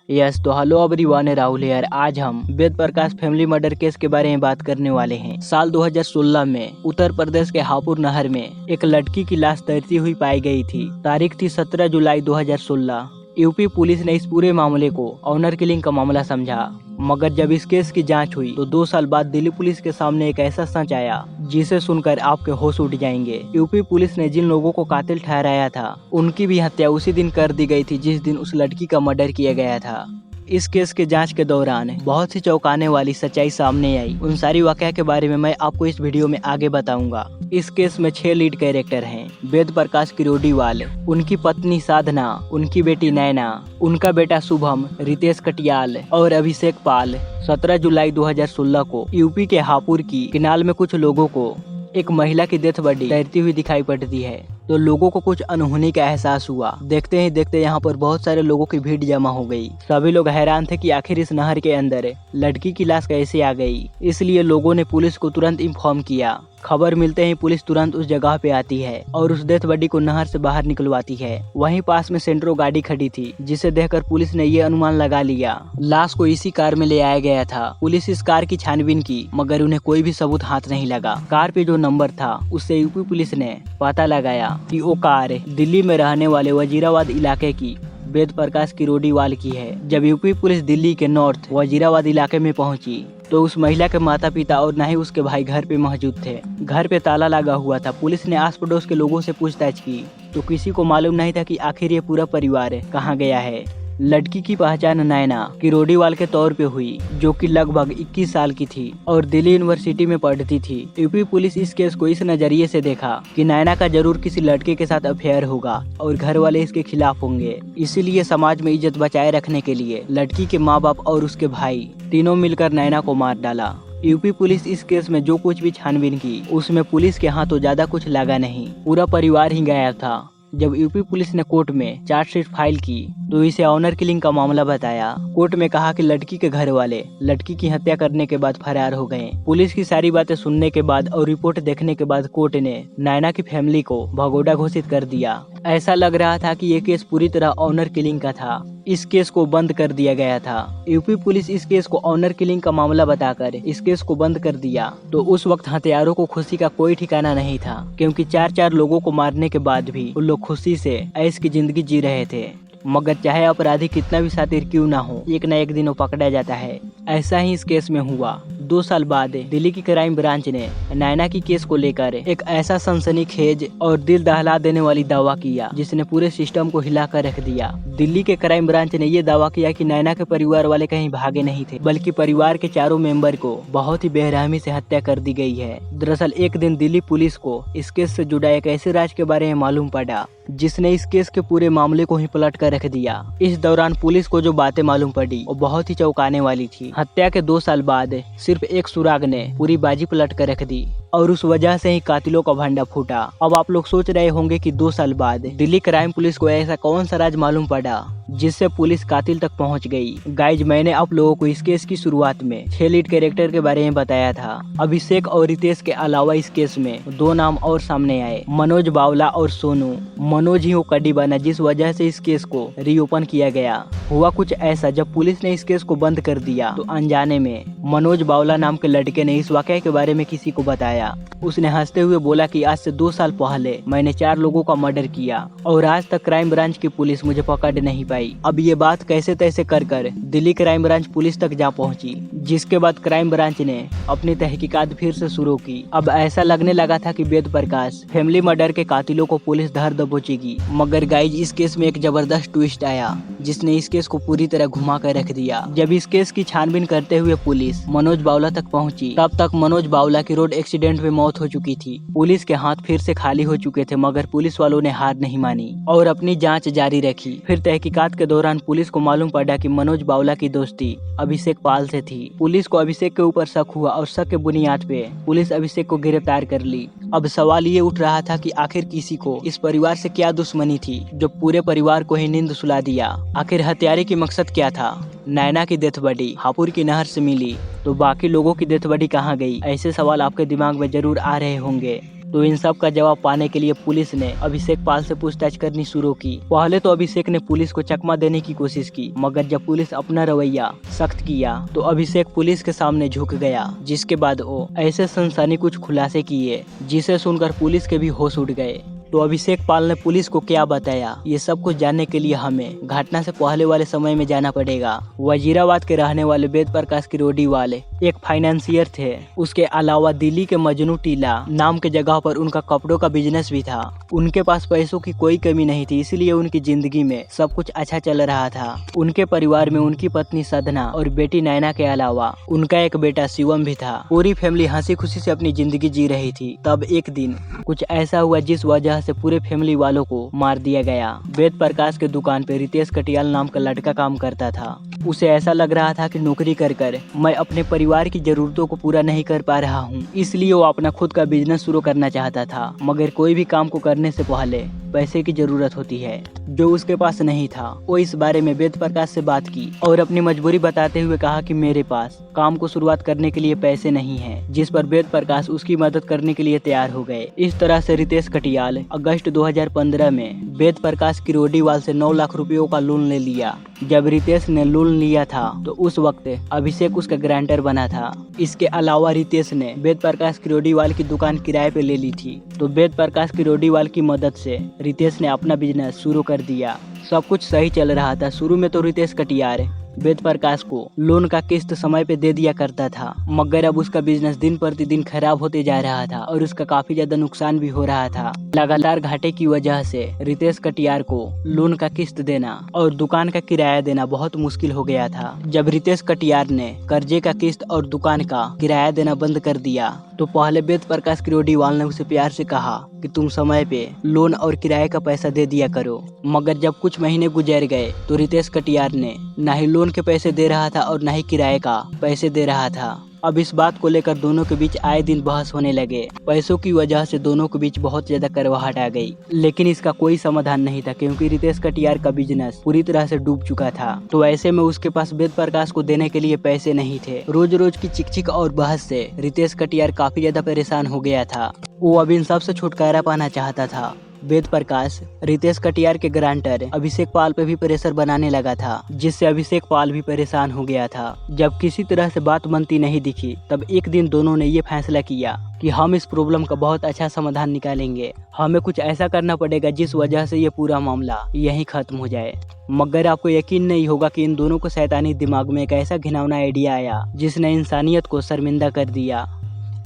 Yes तो hello everyone, Rahul यार। आज हम Ved Prakash family murder case के बारे में बात करने वाले हैं। साल 2016 में उत्तर प्रदेश के हापुड़ नहर में एक लड़की की लाश तैरती हुई पाई गई थी। तारीख थी 17 जुलाई 2016। यूपी पुलिस ने इस पूरे मामले को ऑनर किलिंग का मामला समझा, मगर जब इस केस की जांच हुई तो 2 साल बाद दिल्ली पुलिस के सामने एक ऐसा सच आया जिसे सुनकर आपके होश उड़ जाएंगे। यूपी पुलिस ने जिन लोगों को कातिल ठहराया था उनकी भी हत्या उसी दिन कर दी गई थी जिस दिन उस लड़की का मर्डर किया गया था। इस केस के जांच के दौरान बहुत सी चौंकाने वाली सच्चाई सामने आई। उन सारी वाकया के बारे में मैं आपको इस वीडियो में आगे बताऊंगा। इस केस में 6 लीड कैरेक्टर हैं। वेद प्रकाश किरोड़ीवाल, उनकी पत्नी साधना, उनकी बेटी नैना, उनका बेटा शुभम, रितेश कटियाल और अभिषेक पाल। 17 जुलाई 2016 को यूपी के हापुड़ की किनाल में कुछ लोगों को एक महिला की डेथ बॉडी तैरती हुई दिखाई पड़ती है, तो लोगों को कुछ अनहोनी का एहसास हुआ। देखते ही देखते यहाँ पर बहुत सारे लोगों की भीड़ जमा हो गई। सभी लोग हैरान थे कि आखिर इस नहर के अंदर लड़की की लाश कैसे आ गई। इसलिए लोगों ने पुलिस को तुरंत इन्फॉर्म किया। खबर मिलते ही पुलिस तुरंत उस जगह पे आती है और उस डेथ बॉडी को नहर से बाहर निकलवाती है। वहीं पास में सेंट्रो गाड़ी खड़ी थी, जिसे देखकर पुलिस ने ये अनुमान लगा लिया लाश को इसी कार में ले आया गया था। पुलिस इस कार की छानबीन की, मगर उन्हें कोई भी सबूत हाथ नहीं लगा। कार पे जो नंबर था उससे यूपी पुलिस ने पता लगाया कि वो कार दिल्ली में रहने वाले वजीराबाद इलाके की वेद प्रकाश किरोड़ीवाल की है। जब यूपी पुलिस दिल्ली के नॉर्थ वजीराबाद इलाके में पहुंची तो उस महिला के माता पिता और न ही उसके भाई घर पे मौजूद थे। घर पे ताला लगा हुआ था। पुलिस ने आस पड़ोस के लोगों से पूछताछ की तो किसी को मालूम नहीं था कि आखिर ये पूरा परिवार कहाँ गया है। लड़की की पहचान नैना किरोड़ीवाल के तौर पे हुई, जो कि लगभग 21 साल की थी और दिल्ली यूनिवर्सिटी में पढ़ती थी। यूपी पुलिस इस केस को इस नजरिए से देखा कि नैना का जरूर किसी लड़के के साथ अफेयर होगा और घर वाले इसके खिलाफ होंगे। इसीलिए समाज में इज्जत बचाए रखने के लिए लड़की के माँ बाप और उसके भाई तीनों मिलकर नैना को मार डाला। यूपी पुलिस इस केस में जो कुछ भी छानबीन की उसमें पुलिस के हाथ तो ज्यादा कुछ लगा नहीं, पूरा परिवार ही गायब था। जब यूपी पुलिस ने कोर्ट में चार्जशीट फाइल की तो इसे ऑनर किलिंग का मामला बताया। कोर्ट में कहा कि लड़की के घर वाले लड़की की हत्या करने के बाद फरार हो गए। पुलिस की सारी बातें सुनने के बाद और रिपोर्ट देखने के बाद कोर्ट ने नैना की फैमिली को भगोड़ा घोषित कर दिया। ऐसा लग रहा था कि ये केस पूरी तरह ऑनर किलिंग का था। इस केस को बंद कर दिया गया था। यूपी पुलिस इस केस को ऑनर किलिंग का मामला बताकर इस केस को बंद कर दिया। तो उस वक्त हत्यारों को खुशी का कोई ठिकाना नहीं था, क्योंकि 4 लोगों को मारने के बाद भी उन लोग खुशी से ऐश की जिंदगी जी रहे थे। मगर चाहे अपराधी कितना भी शातिर क्यों ना हो, एक न एक दिन वो पकड़ा जाता है। ऐसा ही इस केस में हुआ। 2 साल बाद दिल्ली की क्राइम ब्रांच ने नैना की केस को लेकर एक ऐसा सनसनीखेज और दिल दहला देने वाली दावा किया जिसने पूरे सिस्टम को हिलाकर रख दिया। दिल्ली के क्राइम ब्रांच ने ये दावा किया कि नैना के परिवार वाले कहीं भागे नहीं थे, बल्कि परिवार के चारों मेंबर को बहुत ही बेरहमी से हत्या कर दी गई है। दरअसल एक दिन दिल्ली पुलिस को इस केस से जुड़ा एक ऐसे राज के बारे में मालूम पड़ा जिसने इस केस के पूरे मामले को ही पलट कर रख दिया। इस दौरान पुलिस को जो बातें मालूम पड़ी वो बहुत ही चौंकाने वाली थी। हत्या के 2 साल बाद सिर्फ एक सुराग ने पूरी बाजी पलट कर रख दी और उस वजह से ही कातिलों का भंडा फूटा। अब आप लोग सोच रहे होंगे कि 2 साल बाद दिल्ली क्राइम पुलिस को ऐसा कौन सा राज मालूम पड़ा जिससे पुलिस कातिल तक पहुंच गई। गाइज, मैंने आप लोगों को इस केस की शुरुआत में 6 लीड कैरेक्टर के बारे में बताया था। अभिषेक और रितेश के अलावा इस केस में 2 नाम और सामने आए, मनोज बावला और सोनू। मनोज ही वो कड़ी बना जिस वजह से इस केस को रीओपन किया गया। हुआ कुछ ऐसा, जब पुलिस ने इस केस को बंद कर दिया तो अनजाने में मनोज बावला नाम के लड़के ने इस वाकये के बारे में किसी को बताया। उसने हंसते हुए बोला कि आज से 2 साल पहले मैंने 4 लोगों का मर्डर किया और आज तक क्राइम ब्रांच की पुलिस मुझे पकड़ नहीं पाई। अब ये बात कैसे तैसे कर दिल्ली क्राइम ब्रांच पुलिस तक जा पहुंची, जिसके बाद क्राइम ब्रांच ने अपनी तहकीकात फिर से शुरू की। अब ऐसा लगने लगा था कि वेद प्रकाश फैमिली मर्डर के कातिलों को पुलिस धर दबोचेगी, मगर गाइज इस केस में एक जबरदस्त ट्विस्ट आया जिसने इस केस को पूरी तरह घुमा कर रख दिया। जब इस केस की छानबीन करते हुए पुलिस मनोज बावला तक पहुंची, तब तक मनोज बावला की रोड एक्सीडेंट में मौत हो चुकी थी। पुलिस के हाथ फिर से खाली हो चुके थे, मगर पुलिस वालों ने हार नहीं मानी और अपनी जांच जारी रखी। फिर तहकीकात के दौरान पुलिस को मालूम पड़ा कि मनोज बावला की दोस्ती अभिषेक पाल से थी। पुलिस को अभिषेक के ऊपर शक हुआ और शक के बुनियाद पे पुलिस अभिषेक को गिरफ्तार कर ली। अब सवाल ये उठ रहा था कि आखिर किसी को इस परिवार से क्या दुश्मनी थी जो पूरे परिवार को ही नींद सुला दिया। आखिर हत्यारे की मकसद क्या था। नैना की डेथ बॉडी हापुड़ की नहर से मिली, तो बाकी लोगों की डेथ बॉडी कहाँ गई? ऐसे सवाल आपके दिमाग में जरूर आ रहे होंगे। तो इन सब का जवाब पाने के लिए पुलिस ने अभिषेक पाल से पूछताछ करनी शुरू की। पहले तो अभिषेक ने पुलिस को चकमा देने की कोशिश की, मगर जब पुलिस अपना रवैया सख्त किया तो अभिषेक पुलिस के सामने झुक गया, जिसके बाद वो ऐसे सनसनी कुछ खुलासे किए जिसे सुनकर पुलिस के भी होश उड़ गए। तो अभिषेक पाल ने पुलिस को क्या बताया, ये सब कुछ जानने के लिए हमें घटना से पहले वाले समय में जाना पड़ेगा। वजीराबाद के रहने वाले वेद प्रकाश किरोड़ी वाले एक फाइनेंसियर थे। उसके अलावा दिल्ली के मजनू टीला नाम के जगह पर उनका कपड़ों का बिजनेस भी था। उनके पास पैसों की कोई कमी नहीं थी, इसलिए उनकी जिंदगी में सब कुछ अच्छा चल रहा था। उनके परिवार में उनकी पत्नी साधना और बेटी नैना के अलावा उनका एक बेटा शिवम भी था। पूरी फैमिली हंसी खुशी से अपनी जिंदगी जी रही थी। तब एक दिन कुछ ऐसा हुआ जिस वजह से पूरे फैमिली वालों को मार दिया गया। वेद प्रकाश के दुकान पे रितेश कटियाल नाम का लड़का काम करता था। उसे ऐसा लग रहा था कि नौकरी कर कर मैं अपने परिवार की जरूरतों को पूरा नहीं कर पा रहा हूँ, इसलिए वो अपना खुद का बिजनेस शुरू करना चाहता था। मगर कोई भी काम को करने से पहले पैसे की जरूरत होती है, जो उसके पास नहीं था। वो इस बारे में वेद प्रकाश से बात की और अपनी मजबूरी बताते हुए कहा कि मेरे पास काम को शुरुआत करने के लिए पैसे नहीं हैं, जिस पर वेद प्रकाश उसकी मदद करने के लिए तैयार हो गए। इस तरह से रितेश कटियाल अगस्त 2015 में वेद प्रकाश किरोड़ीवाल से 9 लाख रुपयों का लोन ले लिया। जब रितेश ने लोन लिया था तो उस वक्त अभिषेक उसका गारंटर बना था। इसके अलावा रितेश ने वेद प्रकाश किरोड़ीवाल की दुकान किराए पे ले ली थी। तो वेद प्रकाश किरोड़ीवाल की मदद से रितेश ने अपना बिजनेस शुरू कर दिया। सब कुछ सही चल रहा था। शुरू में तो रितेश कटियाल वेद प्रकाश को लोन का किस्त समय पे दे दिया करता था, मगर अब उसका बिजनेस दिन प्रतिदिन खराब होते जा रहा था और उसका काफी ज्यादा नुकसान भी हो रहा था। लगातार घाटे की वजह से रितेश कटियार को लोन का किस्त देना और दुकान का किराया देना बहुत मुश्किल हो गया था। जब रितेश कटियार ने कर्जे का किस्त और दुकान का किराया देना बंद कर दिया तो पहले वेद प्रकाश किरोड़ीवाल ने उसे प्यार से कहा कि तुम समय पे लोन और किराए का पैसा दे दिया करो। मगर जब कुछ महीने गुजर गए तो रितेश कटियार ने न ही लोन के पैसे दे रहा था और न ही किराए का पैसे दे रहा था। अब इस बात को लेकर दोनों के बीच आए दिन बहस होने लगे। पैसों की वजह से दोनों के बीच बहुत ज्यादा करवाहट आ गई, लेकिन इसका कोई समाधान नहीं था क्योंकि रितेश कटियार का बिजनेस पूरी तरह से डूब चुका था। तो ऐसे में उसके पास वेद प्रकाश को देने के लिए पैसे नहीं थे। रोज रोज की चिक और बहस से रितेश कटियार काफी ज्यादा परेशान हो गया था। वो अब इन सब से छुटकारा पाना चाहता था। वेद प्रकाश रितेश कटियार के गारंटर अभिषेक पाल पे भी प्रेशर बनाने लगा था, जिससे अभिषेक पाल भी परेशान हो गया था। जब किसी तरह से बात बनती नहीं दिखी तब एक दिन दोनों ने ये फैसला किया कि हम इस प्रॉब्लम का बहुत अच्छा समाधान निकालेंगे। हमें कुछ ऐसा करना पड़ेगा जिस वजह से ये पूरा मामला यहीं खत्म हो जाए। मगर आपको यकीन नहीं होगा कि इन दोनों को शैतानी दिमाग में एक ऐसा घिनौना आइडिया आया जिसने इंसानियत को शर्मिंदा कर दिया।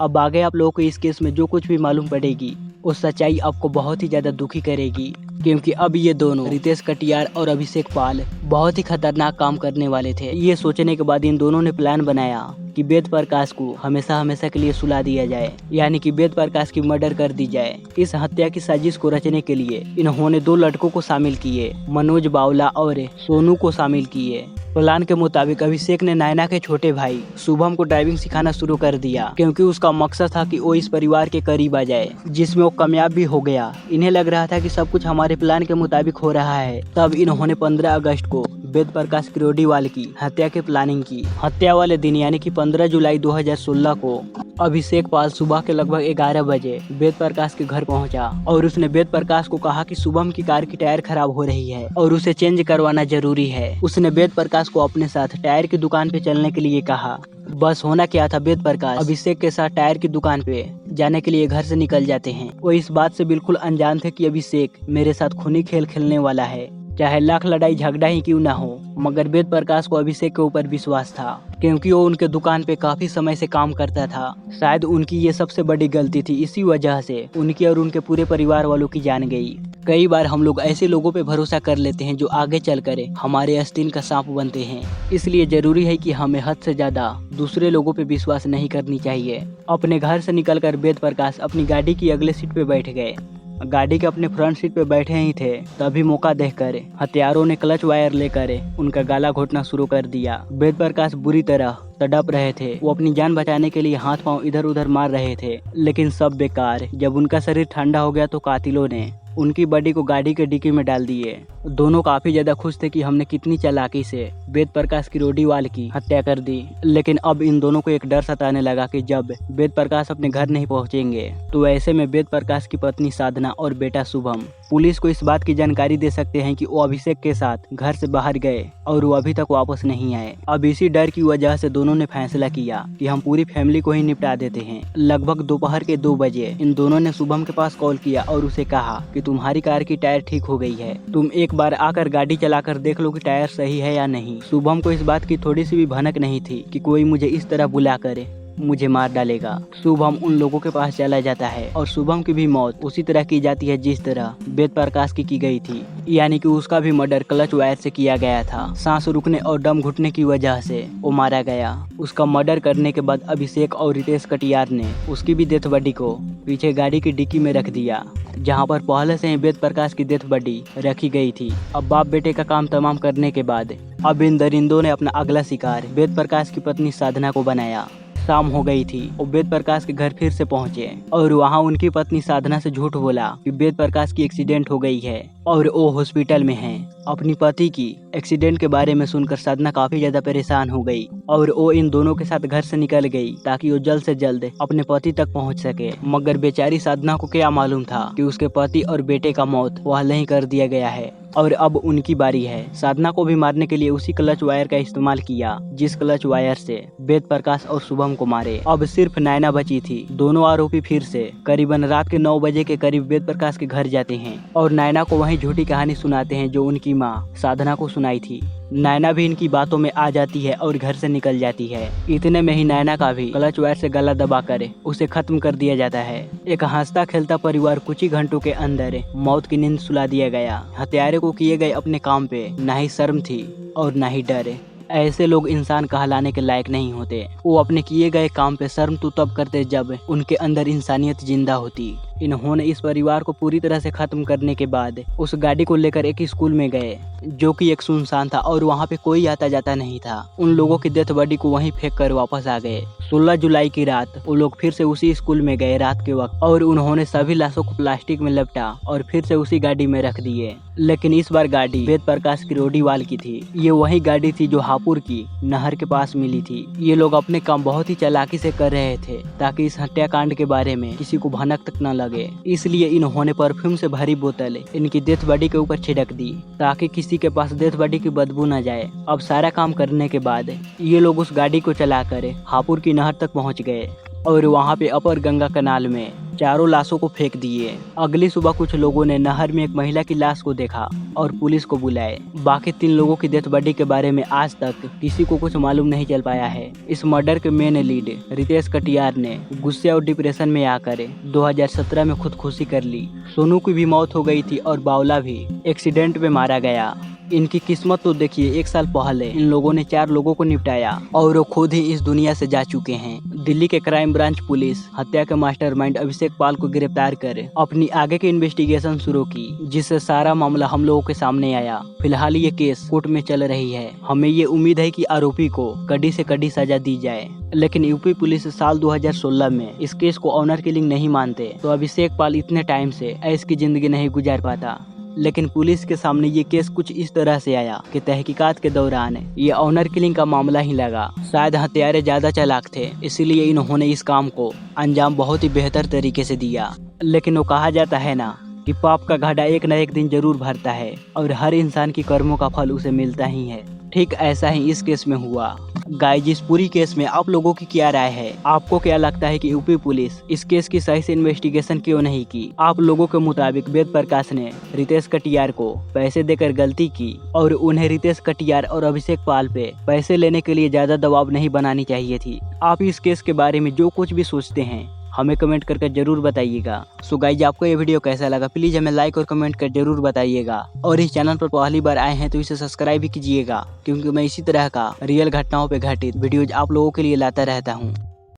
अब आगे आप लोगों को इस केस में जो कुछ भी मालूम पड़ेगी वो सच्चाई आपको बहुत ही ज्यादा दुखी करेगी, क्योंकि अब ये दोनों रितेश कटियार और अभिषेक पाल बहुत ही खतरनाक काम करने वाले थे। ये सोचने के बाद इन दोनों ने प्लान बनाया कि वेद प्रकाश को हमेशा हमेशा के लिए सुला दिया जाए, यानी कि वेद प्रकाश की मर्डर कर दी जाए। इस हत्या की साजिश को रचने के लिए इन्होंने 2 लड़कों को शामिल किए, मनोज बावला और सोनू को शामिल किए। प्लान के मुताबिक अभिषेक ने नैना के छोटे भाई शुभम को ड्राइविंग सिखाना शुरू कर दिया, क्योंकि उसका मकसद था कि वो इस परिवार के करीब आ जाए, जिसमें वो कामयाब भी हो गया। इन्हें लग रहा था कि सब कुछ हमारे प्लान के मुताबिक हो रहा है। तब इन्होंने 15 अगस्त को वेद प्रकाश किरोड़ीवाल की हत्या की प्लानिंग की। हत्या वाले दिन यानी कि 15 जुलाई 2016 को अभिषेक पाल सुबह के लगभग 11 बजे वेद प्रकाश के घर पहुंचा और उसने वेद प्रकाश को कहा कि शुभम की कार की टायर खराब हो रही है और उसे चेंज करवाना जरूरी है। उसने वेद प्रकाश को अपने साथ टायर की दुकान पे चलने के लिए कहा। बस होना क्या था, वेद प्रकाश अभिषेक के साथ टायर की दुकान पे जाने के लिए घर से निकल जाते हैं। वो इस बात से बिल्कुल अनजान थे कि अभिषेक मेरे साथ खूनी खेल खेलने वाला है, चाहे लाख लड़ाई झगड़ा ही क्यों ना हो। मगर वेद प्रकाश को अभिषेक के ऊपर विश्वास था, क्योंकि वो उनके दुकान पे काफी समय से काम करता था। शायद उनकी ये सबसे बड़ी गलती थी, इसी वजह से उनकी और उनके पूरे परिवार वालों की जान गई। कई बार हम लोग ऐसे लोगों पे भरोसा कर लेते हैं जो आगे चलकर हमारे आस्तीन का सांप बनते हैं। इसलिए जरूरी है कि हमें हद से ज्यादा दूसरे लोगों पे विश्वास नहीं करनी चाहिए। अपने घर से निकलकर वेद प्रकाश अपनी गाड़ी की अगले सीट पे बैठ गए। गाड़ी के अपने फ्रंट सीट पे बैठे ही थे, तभी मौका देखकर हथियारों ने क्लच वायर लेकर उनका गला घोटना शुरू कर दिया। वेद प्रकाश बुरी तरह तड़प रहे थे। वो अपनी जान बचाने के लिए हाथ पांव इधर उधर मार रहे थे, लेकिन सब बेकार। जब उनका शरीर ठंडा हो गया तो कातिलों ने उनकी बॉडी को गाड़ी के डिक्की में डाल दिए। दोनों काफी ज्यादा खुश थे कि हमने कितनी चालाकी से वेद प्रकाश की रोडीवाल की हत्या कर दी। लेकिन अब इन दोनों को एक डर सताने लगा कि जब वेद प्रकाश अपने घर नहीं पहुंचेंगे तो ऐसे में वेद प्रकाश की पत्नी साधना और बेटा शुभम पुलिस को इस बात की जानकारी दे सकते हैं कि वो अभिषेक के साथ घर से बाहर गए और वो अभी तक वापस नहीं आए। अब इसी डर की वजह से दोनों ने फैसला किया कि हम पूरी फैमिली को ही निपटा देते हैं। लगभग दोपहर के 2 बजे इन दोनों ने शुभम के पास कॉल किया और उसे कहा कि तुम्हारी कार की टायर ठीक हो गई है, तुम एक बार आकर गाड़ी चलाकर देख लो कि टायर सही है या नहीं। शुभम को इस बात की थोड़ी सी भी भनक नहीं थी कि कोई मुझे इस तरह बुला कर मुझे मार डालेगा। शुभम उन लोगों के पास चला जाता है और शुभम की भी मौत उसी तरह की जाती है जिस तरह वेद प्रकाश की गई थी, यानी कि उसका भी मर्डर क्लच वायर से किया गया था। सांस रुकने और दम घुटने की वजह से वो मारा गया। उसका मर्डर करने के बाद अभिषेक और रितेश कटियार ने उसकी भी डेथ बॉडी को पीछे गाड़ी की डिक्की में रख दिया, जहां पर पहले से ही वेद प्रकाश की डेथ बॉडी रखी गई थी। अब बाप बेटे का काम तमाम करने के बाद अब इन दरिंदों ने अपना अगला शिकार वेद प्रकाश की पत्नी साधना को बनाया। शाम हो गई थी। वो वेद प्रकाश के घर फिर से पहुंचे और वहां उनकी पत्नी साधना से झूठ बोला कि वेद प्रकाश की एक्सीडेंट हो गई है और वो हॉस्पिटल में हैं। अपनी पति की एक्सीडेंट के बारे में सुनकर साधना काफी ज्यादा परेशान हो गई और वो इन दोनों के साथ घर से निकल गई ताकि वो जल्द से जल्द अपने पति तक पहुंच सके। मगर बेचारी साधना को क्या मालूम था कि उसके पति और बेटे का मौत पहले ही कर दिया गया है और अब उनकी बारी है। साधना को भी मारने के लिए उसी क्लच वायर का इस्तेमाल किया जिस क्लच वायर से वेद प्रकाश और शुभम को मारे। अब सिर्फ नैना बची थी। दोनों आरोपी फिर से करीबन रात के 9 बजे के करीब वेद प्रकाश के घर जाते हैं और नैना को वही झूठी कहानी सुनाते हैं जो उनकी माँ साधना को सुनाई थी। नैना भी इनकी बातों में आ जाती है और घर से निकल जाती है। इतने में ही नैना का भी क्लच वायर से गला दबाकर उसे खत्म कर दिया जाता है। एक हंसता खेलता परिवार कुछ ही घंटों के अंदर मौत की नींद सुला दिया गया। हत्यारे को किए गए अपने काम पे ना ही शर्म थी और ना ही डर। ऐसे लोग इंसान कहलाने के लायक नहीं होते। वो अपने किए गए काम पे शर्म तो तब करते जब उनके अंदर इंसानियत जिंदा होती। इन्होंने इस परिवार को पूरी तरह से खत्म करने के बाद उस गाड़ी को लेकर एक स्कूल में गए जो कि एक सुनसान था और वहाँ पे कोई आता जाता नहीं था। उन लोगों की डेथ बॉडी को वहीं फेंक कर वापस आ गए। 16 जुलाई की रात वो लोग फिर से उसी स्कूल में गए रात के वक्त और उन्होंने सभी लाशों को प्लास्टिक में लपटा और फिर से उसी गाड़ी में रख दिए। लेकिन इस बार गाड़ी वेद प्रकाश की रोडीवाल की थी। ये वही गाड़ी थी जो हापुड़ की नहर के पास मिली थी। ये लोग अपने काम बहुत ही चालाकी से कर रहे थे ताकि इस हत्याकांड के बारे में किसी को भनक तक न लगे। इसलिए इन्होंने परफ्यूम से भरी बोतल इनकी डेथ बॉडी के ऊपर छिड़क दी ताकि किसी के पास डेथ बॉडी की बदबू न जाए। अब सारा काम करने के बाद ये लोग उस गाड़ी को चलाकर हापुड़ की नहर तक पहुंच गए और वहां पे अपर गंगा कनाल में चारों लाशों को फेंक दिए। अगली सुबह कुछ लोगों ने नहर में एक महिला की लाश को देखा और पुलिस को बुलाए। बाकी 3 लोगों की डेथ बॉडी के बारे में आज तक किसी को कुछ मालूम नहीं चल पाया है। इस मर्डर के मेन लीड रितेश कटियार ने गुस्से और डिप्रेशन में आकर 2017 में खुदकुशी कर ली। सोनू की भी मौत हो गई थी और बावला भी एक्सीडेंट में मारा गया। इनकी किस्मत तो देखिए, 1 साल पहले इन लोगों ने 4 लोगों को निपटाया और वो खुद ही इस दुनिया से जा चुके हैं। दिल्ली के क्राइम ब्रांच पुलिस हत्या के मास्टरमाइंड अभिषेक पाल को गिरफ्तार कर अपनी आगे की इन्वेस्टिगेशन शुरू की, जिससे सारा मामला हम लोगों के सामने आया। फिलहाल ये केस कोर्ट में चल रही है। हमें ये उम्मीद है कि आरोपी को कड़ी से कड़ी सजा दी जाए। लेकिन यूपी पुलिस साल 2016 में इस केस को ऑनर किलिंग नहीं मानते तो अभिषेक पाल इतने टाइम से ऐश की जिंदगी नहीं गुजार पाता। लेकिन पुलिस के सामने ये केस कुछ इस तरह से आया कि तहकीकात के दौरान ये ऑनर किलिंग का मामला ही लगा। शायद हत्यारे ज्यादा चालाक थे, इसीलिए इन्होंने इस काम को अंजाम बहुत ही बेहतर तरीके से दिया। लेकिन वो कहा जाता है ना कि पाप का घड़ा एक न एक दिन जरूर भरता है और हर इंसान की कर्मों का फल उसे मिलता ही है। ठीक ऐसा ही इस केस में हुआ। गाइस, इस पूरी केस में आप लोगों की क्या राय है? आपको क्या लगता है कि यूपी पुलिस इस केस की सही से इन्वेस्टिगेशन क्यों नहीं की? आप लोगों के मुताबिक वेद प्रकाश ने रितेश कटियार को पैसे देकर गलती की और उन्हें रितेश कटियार और अभिषेक पाल पे पैसे लेने के लिए ज्यादा दबाव नहीं बनानी चाहिए थी। आप इस केस के बारे में जो कुछ भी सोचते हैं हमें कमेंट करके जरूर बताइएगा। सो गाइज, आपको ये वीडियो कैसा लगा प्लीज हमें लाइक और कमेंट कर जरूर बताइएगा। और इस चैनल पर पहली बार आए हैं तो इसे सब्सक्राइब भी कीजिएगा, क्योंकि मैं इसी तरह का रियल घटनाओं पे घटित वीडियोज आप लोगों के लिए लाता रहता हूँ।